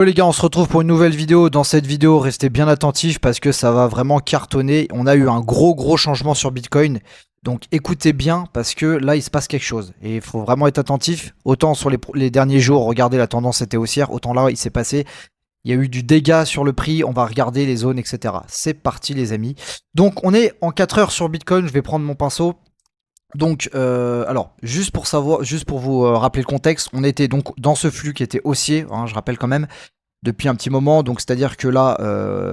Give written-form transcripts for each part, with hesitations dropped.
Les gars, on se retrouve pour une nouvelle vidéo. Dans cette vidéo, restez bien attentifs parce que ça va vraiment cartonner. On a eu un gros changement sur Bitcoin. Donc écoutez bien parce que là, il se passe quelque chose. Et il faut vraiment être attentif. Autant sur les derniers jours, regardez, la tendance était haussière. Autant là, il s'est passé. Il y a eu du dégât sur le prix. On va regarder les zones, etc. C'est parti, les amis. Donc on est en 4 heures sur Bitcoin. Je vais prendre mon pinceau. Donc, alors, juste pour savoir, juste pour vous rappeler le contexte, on était donc dans ce flux qui était haussier, hein, je rappelle quand même, depuis un petit moment. Donc, c'est-à-dire que là,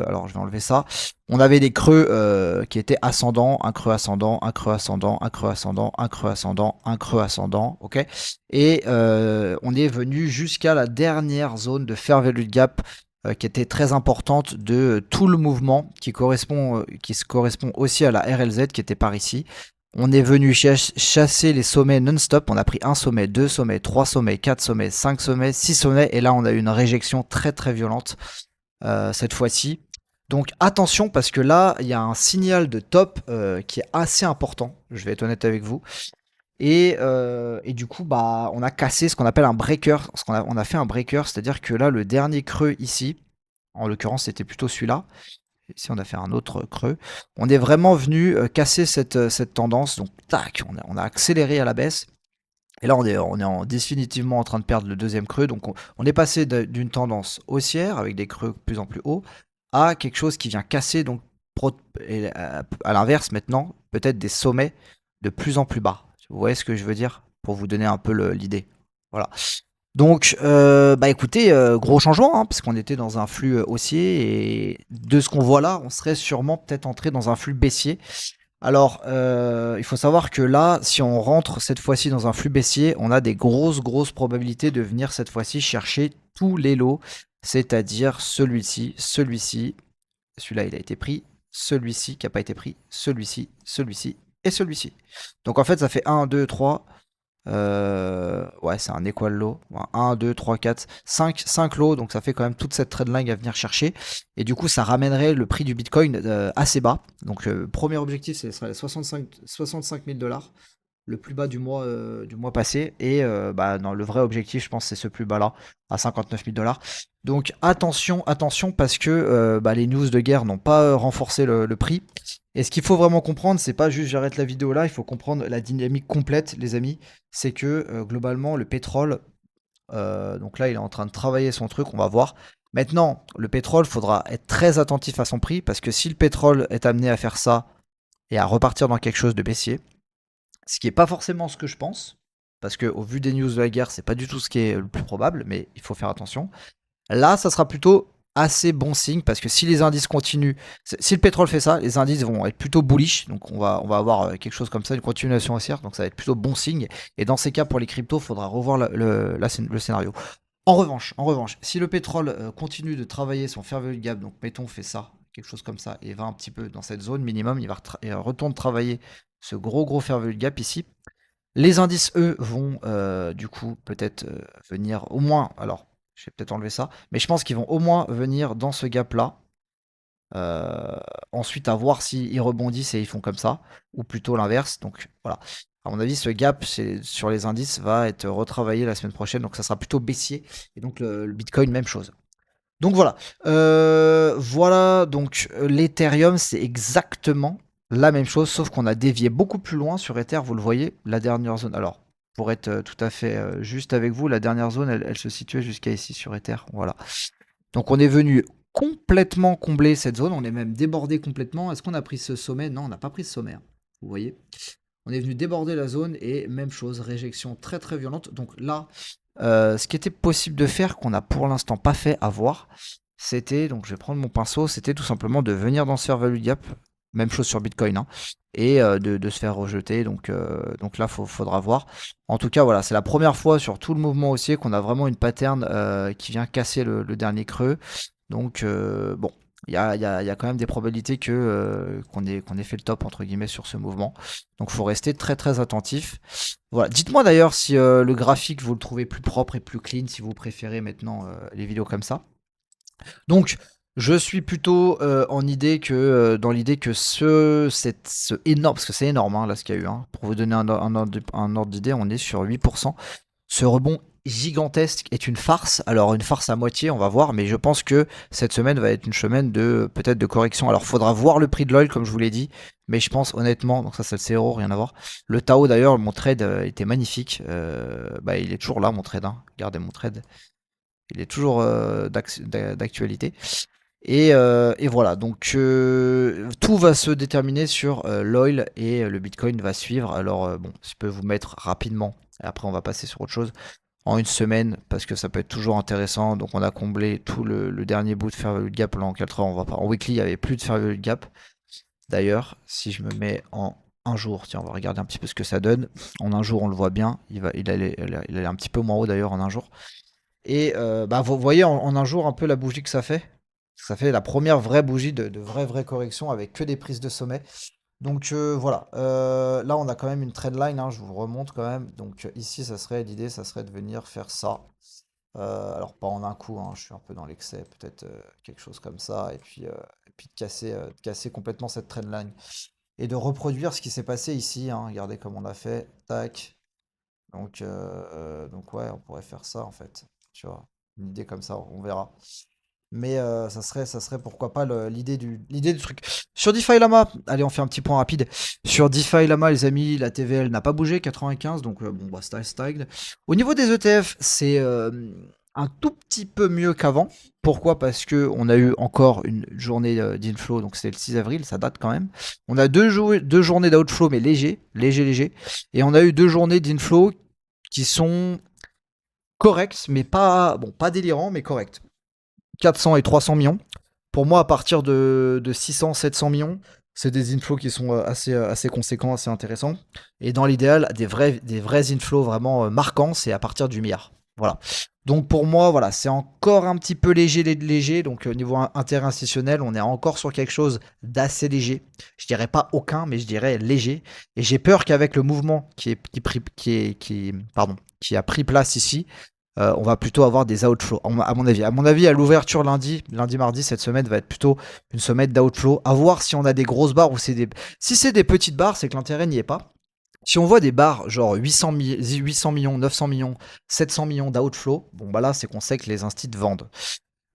alors je vais enlever ça, on avait des creux qui étaient ascendants, un creux ascendant, un creux ascendant, un creux ascendant, un creux ascendant, un creux ascendant, ok. Et on est venu jusqu'à la dernière zone de fair value gap qui était très importante de tout le mouvement qui se correspond aussi à la RLZ qui était par ici. On est venu chasser les sommets non-stop. On a pris un sommet, deux sommets, trois sommets, quatre sommets, cinq sommets, six sommets. Et là, on a eu une réjection très violente cette fois-ci. Donc attention parce que là, il y a un signal de top qui est assez important. Je vais être honnête avec vous. Et du coup, bah, on a cassé ce qu'on appelle un breaker. On a fait un breaker, c'est-à-dire que là, le dernier creux ici, en l'occurrence, c'était plutôt celui-là. Ici, on a fait un autre creux. On est vraiment venu casser cette tendance. Donc, tac, on a accéléré à la baisse. Et là, on est définitivement en train de perdre le deuxième creux. Donc, on est passé d'une tendance haussière, avec des creux de plus en plus hauts, à quelque chose qui vient casser, donc, à l'inverse, maintenant, peut-être des sommets de plus en plus bas. Vous voyez ce que je veux dire? Pour vous donner un peu l'idée. Voilà. Donc, bah écoutez, gros changement, hein, parce qu'on était dans un flux haussier, et de ce qu'on voit là, on serait sûrement peut-être entré dans un flux baissier. Alors, il faut savoir que là, si on rentre cette fois-ci dans un flux baissier, on a des grosses probabilités de venir cette fois-ci chercher tous les lots, c'est-à-dire celui-ci, celui-là il a été pris, celui-ci qui n'a pas été pris, celui-ci et celui-ci. Donc en fait, ça fait 1, 2, 3. Ouais, c'est un equal low. 1, 2, 3, 4, 5 lots. Donc ça fait quand même toute cette trendline à venir chercher. Et du coup, ça ramènerait le prix du Bitcoin assez bas. Donc, premier objectif, ce serait 65 000 $, le plus bas du mois passé. Et bah, non, le vrai objectif, je pense, c'est ce plus bas là, à 59 000 $. Donc attention, parce que bah, les news de guerre n'ont pas renforcé le prix. Et ce qu'il faut vraiment comprendre, c'est pas juste j'arrête la vidéo là, il faut comprendre la dynamique complète, les amis. C'est que globalement, le pétrole, donc là, il est en train de travailler son truc, on va voir. Maintenant, le pétrole, faudra être très attentif à son prix, parce que si le pétrole est amené à faire ça et à repartir dans quelque chose de baissier, ce qui n'est pas forcément ce que je pense, parce qu'au vu des news de la guerre, c'est pas du tout ce qui est le plus probable, mais il faut faire attention. Là, ça sera plutôt assez bon signe parce que si les indices continuent, si le pétrole fait ça, les indices vont être plutôt bullish. Donc on va avoir quelque chose comme ça, une continuation haussière. Donc ça va être plutôt bon signe. Et dans ces cas, pour les cryptos, il faudra revoir le scénario. En revanche, si le pétrole continue de travailler son fair value gap, donc mettons fait ça, quelque chose comme ça, et va un petit peu dans cette zone minimum, il retourne travailler ce gros fair value gap ici. Les indices, eux, vont du coup peut-être venir au moins, alors je vais peut-être enlever ça, mais je pense qu'ils vont au moins venir dans ce gap-là. Ensuite, à voir s'ils rebondissent et ils font comme ça, ou plutôt l'inverse. Donc voilà. À mon avis, ce gap sur les indices va être retravaillé la semaine prochaine, donc ça sera plutôt baissier. Et donc le Bitcoin, même chose. Donc voilà. Voilà, donc l'Ethereum, c'est exactement la même chose, sauf qu'on a dévié beaucoup plus loin sur Ether, vous le voyez, la dernière zone. Alors, pour être tout à fait juste avec vous, la dernière zone, elle se situait jusqu'à ici sur Ether. Voilà. Donc on est venu complètement combler cette zone, on est même débordé complètement. Est-ce qu'on a pris ce sommet? Non, on n'a pas pris ce sommet, hein. Vous voyez. On est venu déborder la zone et même chose, réjection très violente. Donc là, ce qui était possible de faire, qu'on n'a pour l'instant pas fait à voir, c'était, donc je vais prendre mon pinceau, c'était tout simplement de venir dans ce fair value gap, même chose sur Bitcoin, hein, et de se faire rejeter. Donc là, faudra voir. En tout cas, voilà, c'est la première fois sur tout le mouvement haussier qu'on a vraiment une pattern qui vient casser le dernier creux. Donc bon, il y a quand même des probabilités qu'on ait fait le top entre guillemets sur ce mouvement. Donc faut rester très attentif. Voilà. Dites-moi d'ailleurs si le graphique vous le trouvez plus propre et plus clean, si vous préférez maintenant les vidéos comme ça. Donc je suis plutôt dans l'idée que ce énorme, parce que c'est énorme hein, là ce qu'il y a eu, hein. Pour vous donner un ordre d'idée, on est sur 8%. Ce rebond gigantesque est une farce. Alors une farce à moitié, on va voir, mais je pense que cette semaine va être une semaine de peut-être de correction. Alors faudra voir le prix de l'oil comme je vous l'ai dit, mais je pense honnêtement, donc ça c'est le CRO, rien à voir. Le Tao d'ailleurs, mon trade était magnifique. Bah il est toujours là mon trade, hein. Regardez mon trade, il est toujours d'actualité. Et voilà, donc tout va se déterminer sur l'oil et le Bitcoin va suivre. Alors bon, je peux vous mettre rapidement, et après on va passer sur autre chose, en une semaine, parce que ça peut être toujours intéressant. Donc on a comblé tout le dernier bout de fair value gap, là en 4 heures, on va pas. En weekly, il n'y avait plus de fair value gap. D'ailleurs, si je me mets en un jour, tiens, on va regarder un petit peu ce que ça donne. En un jour, on le voit bien, il allait un petit peu moins haut d'ailleurs en un jour. Et bah, vous voyez en un jour un peu la bougie que ça fait. Ça fait la première vraie bougie de vraie correction avec que des prises de sommet. Donc voilà, là on a quand même une trendline, hein, je vous remonte quand même. Donc ici, l'idée, ça serait de venir faire ça. Alors pas en un coup, hein, je suis un peu dans l'excès, peut-être quelque chose comme ça, et puis de casser complètement cette trendline. Et de reproduire ce qui s'est passé ici, hein. Regardez comme on a fait, tac. Donc ouais, on pourrait faire ça en fait. Tu vois, une idée comme ça, on verra. Mais ça serait pourquoi pas l'idée du truc. Sur DeFi Lama, allez, on fait un petit point rapide. Sur DeFi Lama, les amis, la TVL n'a pas bougé, 95, donc bon, bah, stagned. Au niveau des ETF, c'est un tout petit peu mieux qu'avant. Pourquoi? Parce que on a eu encore une journée d'inflow, donc c'était le 6 avril, ça date quand même. On a deux journées d'outflow, mais léger. Et on a eu 2 journées d'inflow qui sont correctes, mais pas, bon, pas délirants, mais corrects. 400 et 300 millions. Pour moi, à partir de 600, 700 millions, c'est des inflows qui sont assez conséquents, assez intéressants. Et dans l'idéal, des vrais inflows vraiment marquants, c'est à partir du milliard. Voilà. Donc pour moi, voilà, c'est encore un petit peu léger. Donc au niveau interinstitutionnel, on est encore sur quelque chose d'assez léger. Je dirais pas aucun, mais je dirais léger. Et j'ai peur qu'avec le mouvement qui a pris place ici, on va plutôt avoir des outflows, à mon avis. À mon avis, à l'ouverture lundi, mardi, cette semaine va être plutôt une semaine d'outflow. À voir si on a des grosses barres ou si c'est des petites barres, c'est que l'intérêt n'y est pas. Si on voit des barres genre 800 millions, 900 millions, 700 millions d'outflow, bon bah là c'est qu'on sait que les instituts vendent.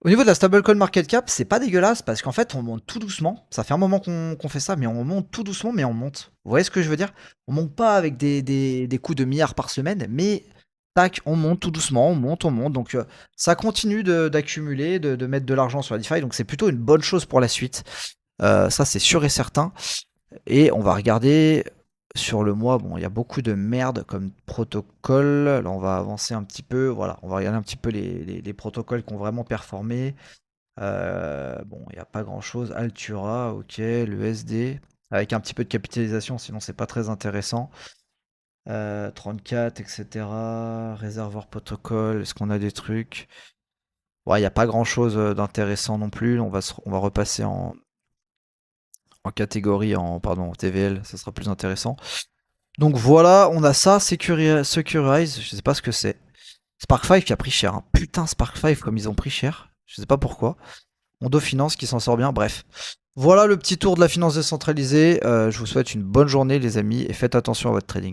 Au niveau de la stablecoin market cap, c'est pas dégueulasse parce qu'en fait on monte tout doucement. Ça fait un moment qu'on fait ça, mais on monte tout doucement, mais on monte. Vous voyez ce que je veux dire? On monte pas avec des coups de milliards par semaine, mais tac, on monte tout doucement, on monte. Donc ça continue d'accumuler, de mettre de l'argent sur la DeFi, donc c'est plutôt une bonne chose pour la suite. Ça c'est sûr et certain. Et on va regarder sur le mois, bon, il y a beaucoup de merde comme protocole. Là, on va avancer un petit peu. Voilà, on va regarder un petit peu les protocoles qui ont vraiment performé. Bon, il n'y a pas grand chose. Altura, ok, le SD, avec un petit peu de capitalisation, sinon c'est pas très intéressant. 34, etc. Réservoir protocole, est-ce qu'on a des trucs? Ouais, il n'y a pas grand chose d'intéressant non plus. On va repasser en catégorie, pardon, TVL, ça sera plus intéressant. Donc voilà, on a ça, Securize, je sais pas ce que c'est. Spark 5 qui a pris cher, hein. Putain, Spark 5 comme ils ont pris cher, je sais pas pourquoi. Mondo Finance qui s'en sort bien, bref. Voilà le petit tour de la finance décentralisée. Je vous souhaite une bonne journée les amis et faites attention à votre trading.